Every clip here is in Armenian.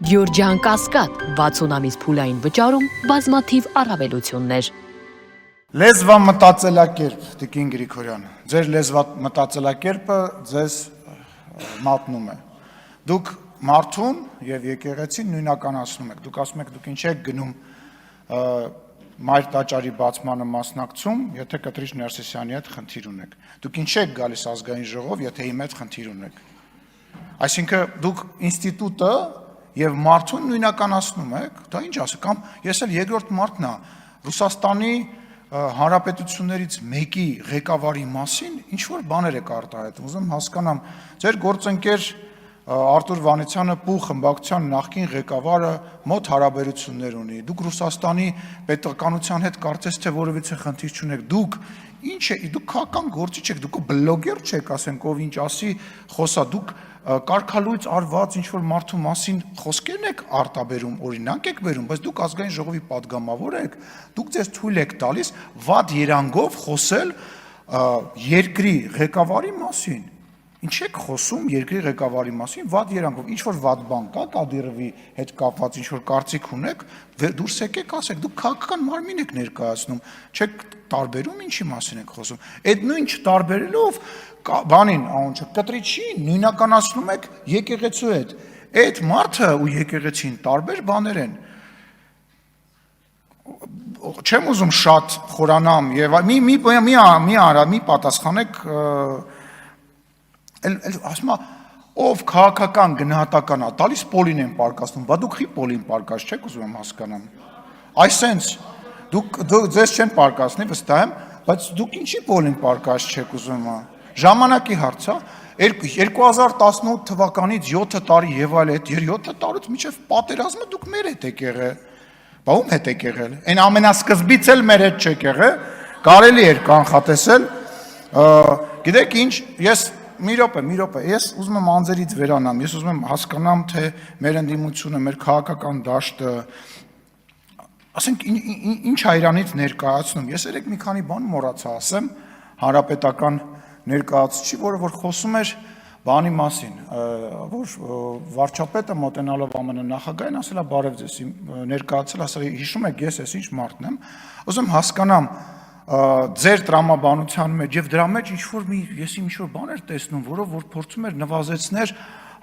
Գյուրջան Կասկադ 60 ամիս փուլային վճարում բազմաթիվ առավելություններ։ Լեզվա մտածելակերպ, Տիկին Գրիգորյան, ձեր լեզվա մտածելակերպը ձեզ մատնում է։ Դուք մարդուն եւ եկեղեցին նույնականացնում եք։ Դուք ասում եք, դուք ինչ եք գնում մայր տաճարի բացմանը մասնակցում, եթե Կտրիչ Ներսիսյանի հետ խնդիր ունեք։ Դուք ինչ եք գալիս ազգային ժողով, եթե իմ հետ խնդիր ունեք։ Այսինքն դուք ինստիտուտը եւ մարդուն նույնականացնում եք, դա ինչ ասեք, կամ ես էլ երկրորդ մարդն եմ Ռուսաստանի հանրապետություններից մեկի ղեկավարի մասին ինչ որ բաներ եք արտահայտում, ուզում հասկանամ, ձեր գործընկեր Արտուր Վանեցյանը Պու խմբակցության նախկին ղեկավարը մոտ հարաբերություններ ունի, դուք Ռուսաստանի պետականության հետ կարծես թե որևիցե խնդիր չունեք, դուք ինչ է, դուք քաղաքական գործիչ եք, դուք բլոգեր չեք, ասենք, ով ինչ ասի, խոսա, դուք կարգալույծ արված ինչ-որ մարդու մասին խոսքերն եք արտաբերում, օրինակ եք բերում, բայց դուք ազգային ժողովի պատգամավոր եք, դուք ձեզ թույլ եք տալիս վատ երանգով խոսել երկրի ղեկավարի մասին։ Ինչ եք խոսում երկրի ղեկավարի մասին, վատ երանգով, ինչ-որ վատ բան կա, Կադիրովի հետ կապված ինչ-որ կարծիք ունեք, դուրս եկեք ասեք, դուք քաղաքական մարմին եք ներկայացնում, չեք տարբերում ինչի մասին եք խոսում։ Այդ նույն չտարբերելով բանին, անոնց Կտրիչին նույնականացնում եք եկեղեցու հետ։ Այդ մարդը ու եկեղեցին տարբեր բաներ են։ Չեմ ուզում շատ խորանամ եւ մի պատասխանեք ասում ով քաղաքական գնահատական է տալիս Պոլին են պարկասնում, բա դուք խի Պոլին պարկած չեք ուզում հասկանամ։ Այսենց դուք ձեզ չեն պարկասնի վստահ եմ, բայց դուք ինչի Պոլին պարկած չեք ուզում։ Ժամանակի հարց է, 2018 թվականից 7 տարի եւ այլ այդ 7 տարուց մինչեւ պատերազմը դուք մեր հետ եք եղել։ Բա ում հետ եք եղել։ Այն ամենասկզբից էլ մեր հետ չեք եղել, կարելի էր կանխատեսել։ Գիտեք ինչ, ես մի րոպե, ես ուզում եմ անձերից վերանամ, ես ուզում եմ հասկանամ, թե մեր ընդդիմությունը, մեր քաղաքական դաշտը, ասենք ինչ հայրանից ներկայացնում։ Ես երեք մի քանի բան մոռացա ասեմ, հանրապետական ներկայացուցիչ, որը խոսում էր բանի մասին, որ վարչապետը մոտենալով ԱՄՆ նախագահին ասել է բարև ձեզ, ներկայացել, ասել հիշում եք ես ինչ մարդն եմ, ուզում հասկանամ ձեր տրամաբանության մեջ եւ դրա մեջ ես ինչ-որ բաներ տեսնում, որով որ փորձում էր նվազեցնել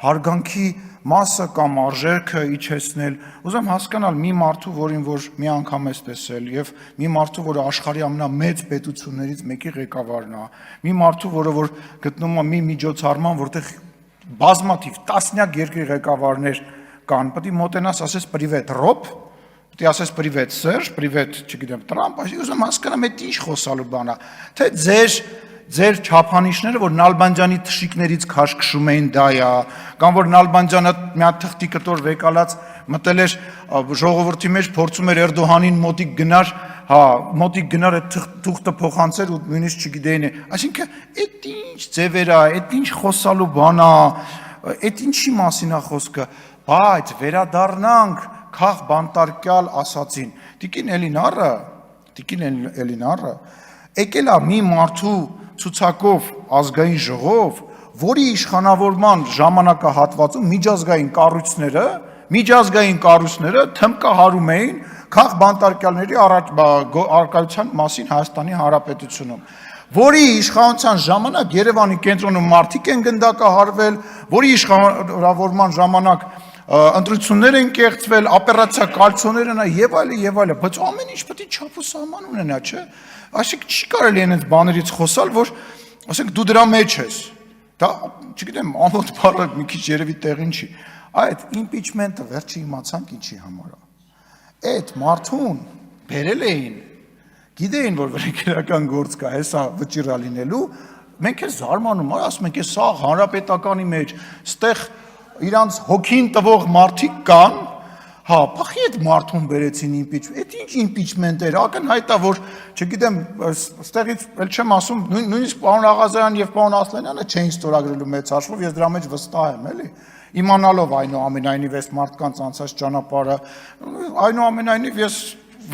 հարգանքի մասը կամ արժեքը իջեցնել, ուզում հասկանալ մի մարդու, որին որ մի անգամ ես տեսել եւ մի մարդու, որը աշխարհի ամենամեծ պետություններից մեկի ղեկավարն է, մի մարդու, որը որ գտնում է մի միջոցառման, որտեղ բազմաթիվ տասնյակ երկրի ղեկավարներ կան, պետք է մոտենաս ասես պրիվետ ռոբ, պետք է ասես պրիվետ Սերժ, պրիվետ, չգիտեմ, Տրամփ, ուզում հասկանամ այդ ինչ խոսալու բան է, թե ձեր չափանիշները, որ Նալբանդյանի թշիկներից քաշքշում էին դա է, կամ որ Նալբանդյանը մի հատ թղթի կտոր վեկալած մտել էր ժողովրդի մեջ, փորձում էր Էրդողանին մոտիկ գնար այդ թուղթը փոխանցեր ու նույնիսկ չգիտեին, այսինքն այդ ինչ ձևեր է, այդ ինչ խոսալու բան է, այդ ինչի մասին է խոսքը, բայց վերադառնանք քաղ բանտարկյալ ասացին, Տիկին Էլինարը եկել է մի մարդու ցուցակով ազգային ժողով, որի իշխանավորման ժամանակահատվածում միջազգային կառույցները թմկահարում էին քաղ բանտարկյալների առկայության մասին Հայաստանի Հանրապետությունում, որի իշխանության ժամանակ Երևանի կենտրոնում մարդիկ են գնդակահարվել, որի իշխանավորման ժամանակ ընտրություններ են կեղծվել, օպերացիա կալցոներ են եւ այլն, բայց ամեն ինչ պետք է չափ ու սահման ունենա, չէ՞։ Այսինքն չի կարելի այնպես բաներից խոսալ, որ ասենք դու դրա մեջ ես։ Դա, չգիտեմ, ամոթ բառը մի քիչ երևի տեղին չի։ Այդ իմպիչմենտը վերջի իմացանք ինչի համար է։ Այդ մարդուն բերել էին, գիտեին, որ վերակերական գործ կա, հեսա վճիռա լինելու, մենք էլ զարմանում, ասում ենք, սա հանրապետականի մեջ, ստեղ իրանց հոգին տվող մարդիկ կան, փախի այդ մարդուն բերեցին իմպիչմենտ, այդ ինչ իմպիչմենտ էր, ակնհայտ է, որ, չգիտեմ, ստեղից էլ չեմ ասում, նույնիսկ պարոն Աղազարյան եւ պարոն Ասլանյանը չէին ստորագրելու մեծ հաշվով, ես դրա մեջ վստահ եմ, էլի, իմանալով այնուամենայնիվ այս մարդկանց անցած ճանապարհը, այնուամենայնիվ ես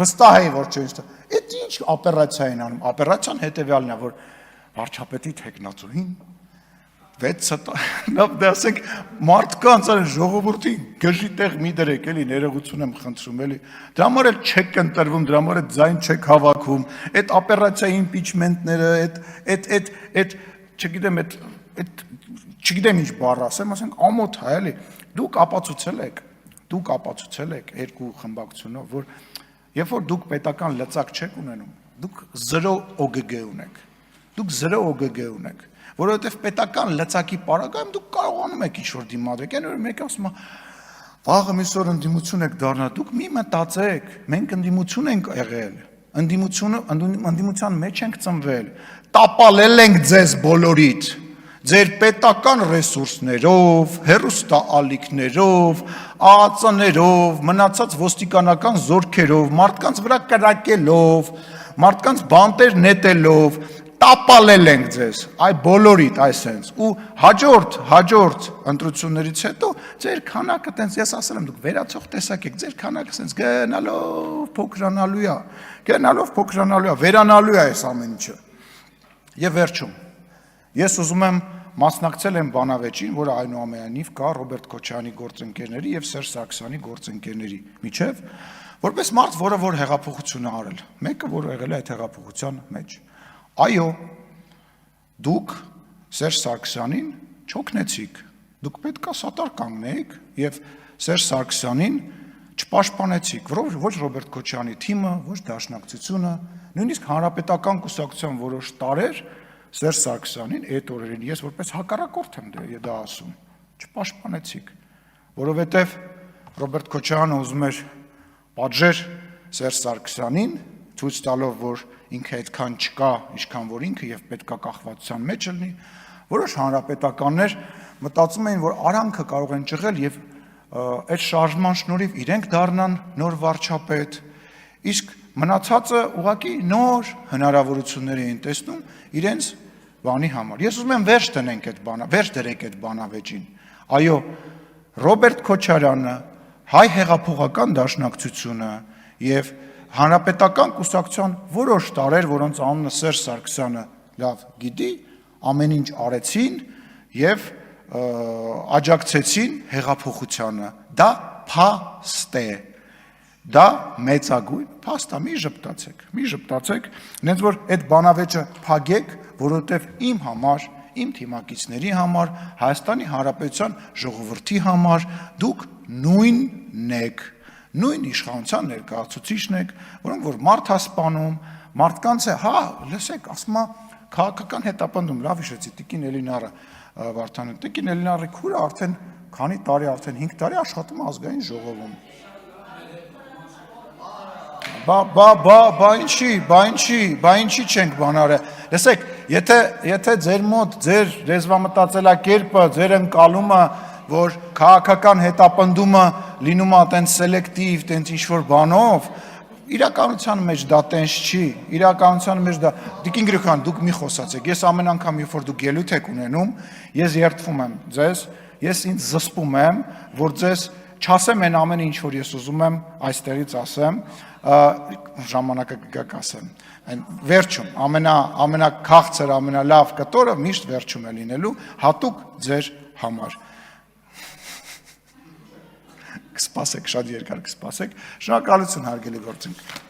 վստահ եի, որ չէին ստորագրել, այդ ինչ օպերացիա են անում, օպերացիան հետեւյալն է, որ վարչապետի թեկնածուին դասենք մարդկանց այն ժողովրդին գժի տեղ մի դրեք, էլի ներողություն եմ խնդրում, էլի։ Դրա համար էլ չեք ընտրվում, դրա համար էլ ձայն չեք հավաքում։ Այդ օպերացիա իմպիչմենտները, այդ չգիտեմ, այդ չգիտեմ ինչ բառ ասեմ, ասենք ամոթ է, էլի։ Դուք ապացուցել եք երկու խմբակցությունով, որ երբ որ դուք պետական լծակ չեք ունենում, դուք 0 OGG ունեք, որովհետև պետական լծակի պարագայում դուք կարողանում եք ինչ-որ դիմադրեք, այն որ մեկ ասում է, վաղը միսօր ընդդիմություն եք դառնա, դուք մի մտածեք, մենք ընդդիմություն ենք եղել, ընդդիմության մեջ ենք ծնվել, տապալել ենք ձեզ բոլորիդ, ձեր պետական ռեսուրսներով, հեռուստաալիքներով, ԱԱԾ-ներով, մնացած ոստիկանական զորքերով, մարդկանց վրա կրակելով, մարդկանց բանտեր նետելով, տապալել ենք ձեզ, այ բոլորիդ այսենց, ու հաջորդ ընտրություններից հետո ձեր քանակը տենց, ես ասել եմ, դուք վերացող տեսակ եք, ձեր քանակը տենց գնալով փոքրանալու է, վերանալու է այս ամեն ինչը։ Եվ վերջում, ես ուզում եմ մասնակցել եմ բանավեճին, որը այնուամենայնիվ կա Ռոբերտ Քոչարյանի գործընկերների եւ Սերժ Սարգսյանի գործընկերների միջև, որպես մարդ, որը որ հեղափոխություն է արել, մեկը որ եղել է այդ հեղափոխության մեջ։ Այո, դուք Սերժ Սարգսյանին չօգնեցիք, դուք պետք է սատար կանգնեիք եւ Սերժ Սարգսյանին չպաշտպանեցիք, ոչ Ռոբերտ Քոչարյանի թիմը, ոչ Դաշնակցությունը, նույնիսկ Հանրապետական կուսակցության որոշ տարեր Սերժ Սարգսյանին այդ օրերին ես որպես հակառակորդ եմ դա ասում, չպաշտպանեցիք, որովհետև Ռոբերտ Քոչարյանը ուզում էր պատժեր Սերժ Սարգսյանին, ցույց տալով, որ ինքը այդքան չկա, ինչքան որ ինքը եւ պետքա կախվածության մեջ լինի, որոշ հանրապետականներ մտածում էին, որ արանքը կարող են ճղել եւ այդ շարժման շնորհիվ իրենք դառնան նոր վարչապետ, իսկ մնացածը ուղղակի նոր հնարավորություններ էին տեսնում իրենց բանի համար։ Ես ուզում եմ վերջ դրեք այդ բանավեճին։ Այո, Ռոբերտ Քոչարյանը, հայ հեղափոխական դաշնակցությունը եւ Հանրապետական կուսակցության որոշ տարեր, որոնց անունը Սերժ Սարգսյանը լավ գիտի, ամեն ինչ արեցին եւ աջակցեցին հեղափոխությանը։ Դա փաստ է։ Դա մեծագույն փաստ է, մի ժպտացեք, նենց որ այդ բանավեճը փակեք, որովհետև իմ համար, իմ թիմակիցների համար, Հայաստանի Հանրապետության ժողովրդի համար դուք նույնն եք, նույն իշխանության ներկայացուցիչն եք, որոնք որ մարդ հասպանում, մարդկանց է, լսեք, ասում է քաղաքական հետապնդում, լավ հիշեցի, Տիկին Էլինարը Վարդանը, Տիկին Էլինարի քուրը արդեն քանի տարի, արդեն 5 տարի աշխատում է ազգային ժողովում։ Բա ինչի չենք բանարը։ Լսեք, եթե ձեր մոտ ձեր լեզվամտածելակերպը, ձեր ընկալումը, որ քաղաքական հետապնդումը լինում է այտենց սելեկտիվ, այտենց ինչ-որ բանով, իրականության մեջ դա տենց չի, իրականության մեջ դա, Տիկին Գրիգորյան, դուք մի խոսացեք, ես ամեն անգամ, երբ որ դուք ելույթ եք ունենում, ես երդվում եմ ձեզ, ես ինձ զսպում եմ, որ ձեզ չասեմ այն ամենը, ինչ որ ես ուզում եմ այստեղից ասեմ, ժամանակը կգա կասեմ։ Վերջում, ամենաքաղցր, ամենալավ կտորը միշտ վերջում է լինելու, հատուկ ձեր համար։ Կսպասեք, շատ երկար կսպասեք, շնորհակալություն հարգելի գործընկեր։